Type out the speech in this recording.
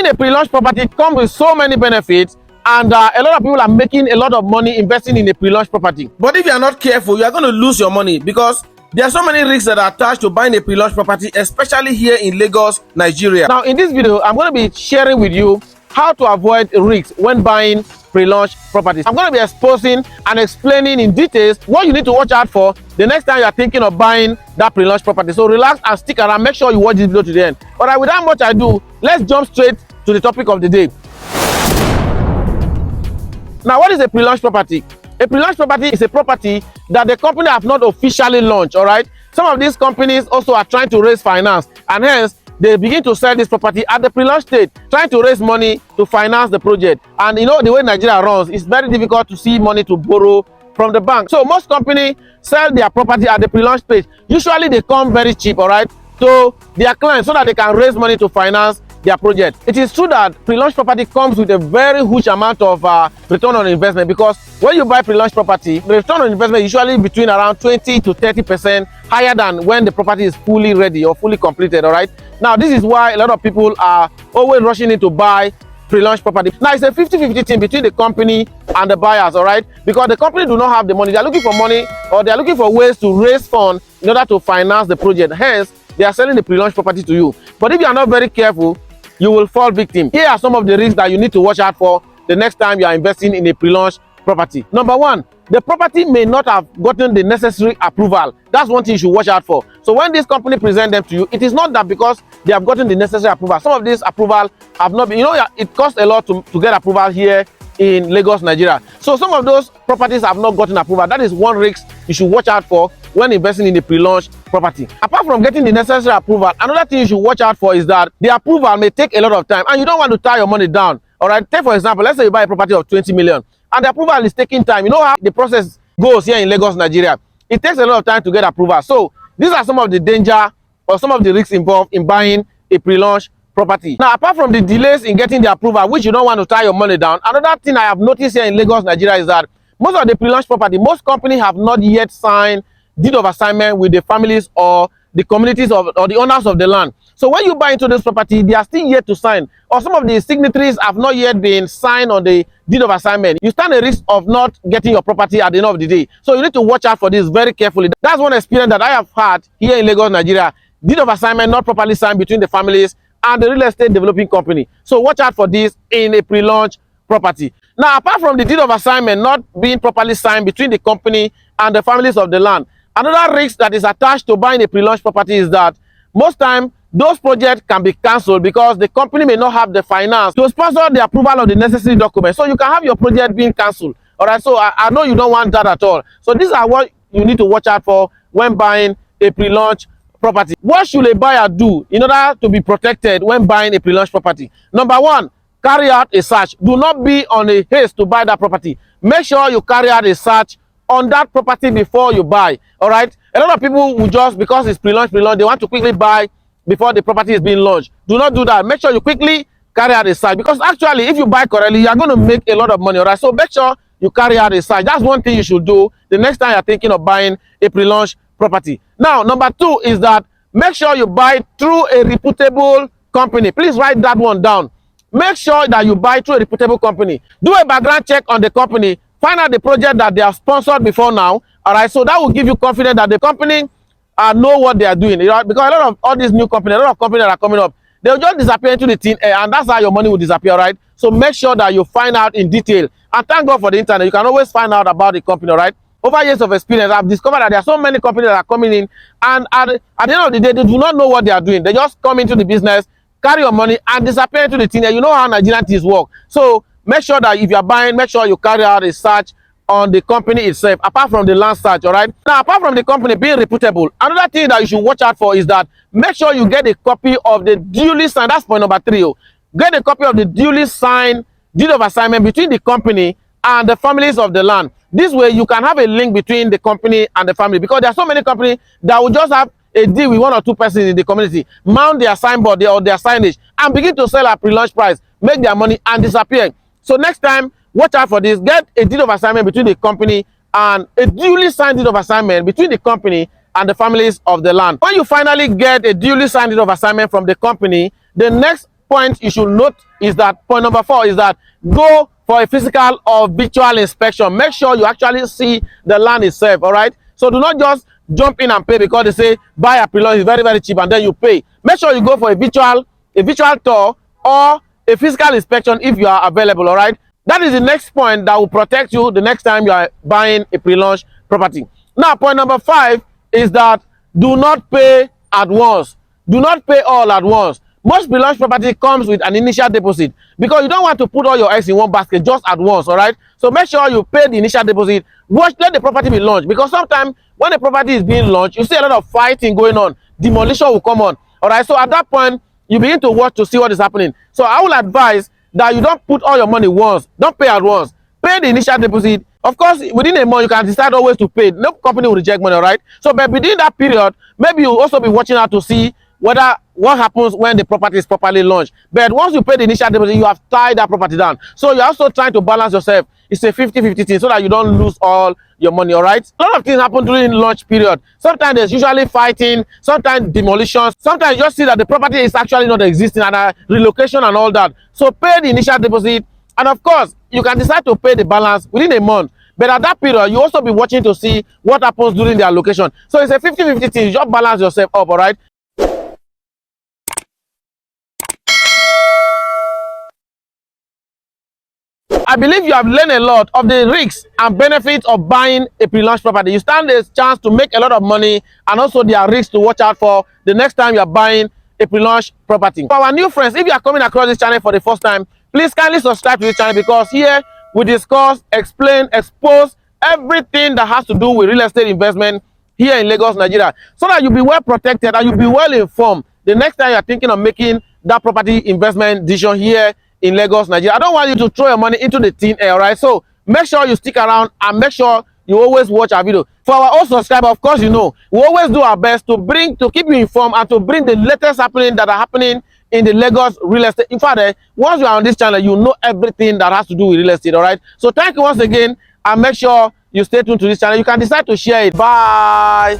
a pre-launch property comes with so many benefits, and a lot of people are making a lot of money investing in a pre-launch property. But if you are not careful, you are going to lose your money, because there are so many risks that are attached to buying a pre-launch property, especially here in Lagos, Nigeria. Now, in this video, I'm going to be sharing with you how to avoid risks when buying pre-launch properties. I'm going to be exposing and explaining in details what you need to watch out for the next time you are thinking of buying that pre-launch property. So relax and stick around. Make sure you watch this video to the end. All right, without much ado, let's jump straight to the topic of the day. Now, what is a pre-launch property? A pre-launch property is a property that the company have not officially launched. All right, some of these companies also are trying to raise finance, and hence they begin to sell this property at the pre-launch stage, trying to raise money to finance the project. And you know, the way Nigeria runs, it's very difficult to see money to borrow from the bank. So most companies sell their property at the pre-launch stage. Usually they come very cheap, all right, to their clients so that they can raise money to finance their project. It is true that pre-launch property comes with a very huge amount of return on investment, because when you buy pre-launch property, the return on investment is usually between around 20 to 30% higher than when the property is fully ready or fully completed. All right, now this is why a lot of people are always rushing in to buy pre-launch property. Now it's a 50-50 thing between the company and the buyers, all right, because the company do not have the money. They are looking for money, or they are looking for ways to raise funds in order to finance the project. Hence they are selling the pre-launch property to you. But if you are not very careful, you will fall victim. Here are some of the risks that you need to watch out for the next time you are investing in a pre-launch property. Number one, the property may not have gotten the necessary approval. That's one thing you should watch out for. So when this company present them to you, it is not that because they have gotten the necessary approval. Some of these approval have not been, you know, it costs a lot to get approval here in Lagos, Nigeria. So some of those properties have not gotten approval. That is one risk you should watch out for when investing in a pre-launch property. Apart from getting the necessary approval, another thing you should watch out for is that the approval may take a lot of time, and you don't want to tie your money down. All right, take for example, let's say you buy a property of 20 million and the approval is taking time. You know how the process goes here in Lagos, Nigeria. It takes a lot of time to get approval. So these are some of the danger or some of the risks involved in buying a pre-launch property. Now, apart from the delays in getting the approval, which you don't want to tie your money down, another thing I have noticed here in Lagos, Nigeria is that most of the pre-launch property, most companies have not yet signed deed of assignment with the families or the communities or the owners of the land. So when you buy into this property, they are still yet to sign, or some of the signatories have not yet been signed on the deed of assignment. You stand a risk of not getting your property at the end of the day. So you need to watch out for this very carefully. That's one experience that I have had here in Lagos, Nigeria. Deed of assignment not properly signed between the families and the real estate developing company. So watch out for this in a pre-launch property. Now, apart from the deed of assignment not being properly signed between the company and the families of the land, another risk that is attached to buying a pre-launch property is that most times those projects can be cancelled because the company may not have the finance to sponsor the approval of the necessary documents. So you can have your project being cancelled. All right, so I know you don't want that at all. So these are what you need to watch out for when buying a pre-launch property. What should a buyer do in order to be protected when buying a pre-launch property? Number one, carry out a search. Do not be on a haste to buy that property. Make sure you carry out a search on that property before you buy. All right, a lot of people will just, because it's pre-launch, they want to quickly buy before the property is being launched. Do not do that. Make sure you quickly carry out a search, because actually if you buy correctly, you are going to make a lot of money. All right, so make sure you carry out a search. That's one thing you should do the next time you're thinking of buying a pre-launch property. Now, number two is that make sure you buy through a reputable company. Please write that one down. Make sure that you buy through a reputable company. Do a background check on the company. Find out the project that they have sponsored before now. All right, so that will give you confidence that the company know what they are doing. You know, because a lot of all these new companies, a lot of companies that are coming up, they'll just disappear into the thin air, and that's how your money will disappear. All right, so make sure that you find out in detail. And thank God for the internet. You can always find out about the company. All right, over years of experience, I've discovered that there are so many companies that are coming in, and at the end of the day, they do not know what they are doing. They just come into the business, carry your money, and disappear into the thin air. You know how Nigerian things work. So make sure that if you are buying, make sure you carry out a search on the company itself, apart from the land search. All right, now apart from the company being reputable, another thing that you should watch out for is that make sure you get a copy of the duly signed, that's point number 3. Get a copy of the duly signed deed of assignment between the company and the families of the land. This way you can have a link between the company and the family, because there are so many companies that will just have a deal with 1 or 2 persons in the community, mount their signboard or their signage, and begin to sell at pre-launch price, make their money, and disappear. So next time, watch out for this. Get a deed of assignment between the company and a duly signed deed of assignment between the company and the families of the land. When you finally get a duly signed deed of assignment from the company, the next point you should note is that point number 4 is that go for a physical or virtual inspection. Make sure you actually see the land itself. All right, so do not just jump in and pay because they say buy a pre-launch is very, very cheap and then you pay. Make sure you go for a virtual tour or a physical inspection if you are available. All right, that is the next point that will protect you the next time you are buying a pre-launch property. Now, point number 5 is that do not pay at once. Do not pay all at once. Most pre-launch property comes with an initial deposit because you don't want to put all your eggs in one basket just at once. All right, so make sure you pay the initial deposit. Let the property be launched, because sometimes when the property is being launched, you see a lot of fighting going on. Demolition will come on. All right, so at that point you begin to watch to see what is happening. So I will advise that you don't put all your money once. Don't pay at once. Pay the initial deposit. Of course, within a month you can decide always to pay. No company will reject money. All right, so but within that period, maybe you also be watching out to see whether what happens when the property is properly launched. But once you pay the initial deposit, you have tied that property down. So you're also trying to balance yourself. It's a 50-50 thing so that you don't lose all your money. All right, a lot of things happen during launch period. Sometimes there's usually fighting, sometimes demolition, sometimes you just see that the property is actually not existing and relocation and all that. So pay the initial deposit, and of course you can decide to pay the balance within a month. But at that period, you also be watching to see what happens during the allocation. So it's a 50-50 thing. You just balance yourself up. All right. I believe you have learned a lot of the risks and benefits of buying a pre-launch property. You stand a chance to make a lot of money, and also there are risks to watch out for the next time you are buying a pre-launch property. For our new friends, if you are coming across this channel for the first time, please kindly subscribe to this channel, because here we discuss, explain, expose everything that has to do with real estate investment here in Lagos, Nigeria, so that you'll be well protected and you'll be well informed the next time you are thinking of making that property investment decision here in Lagos, Nigeria. I don't want you to throw your money into the thin air, right? So make sure you stick around and make sure you always watch our video. For our own subscribers, of course, you know, we always do our best to keep you informed and to bring the latest happening that are happening in the Lagos real estate. In fact, once you are on this channel, you know everything that has to do with real estate. All right, so thank you once again, and make sure you stay tuned to this channel. You can decide to share it. Bye.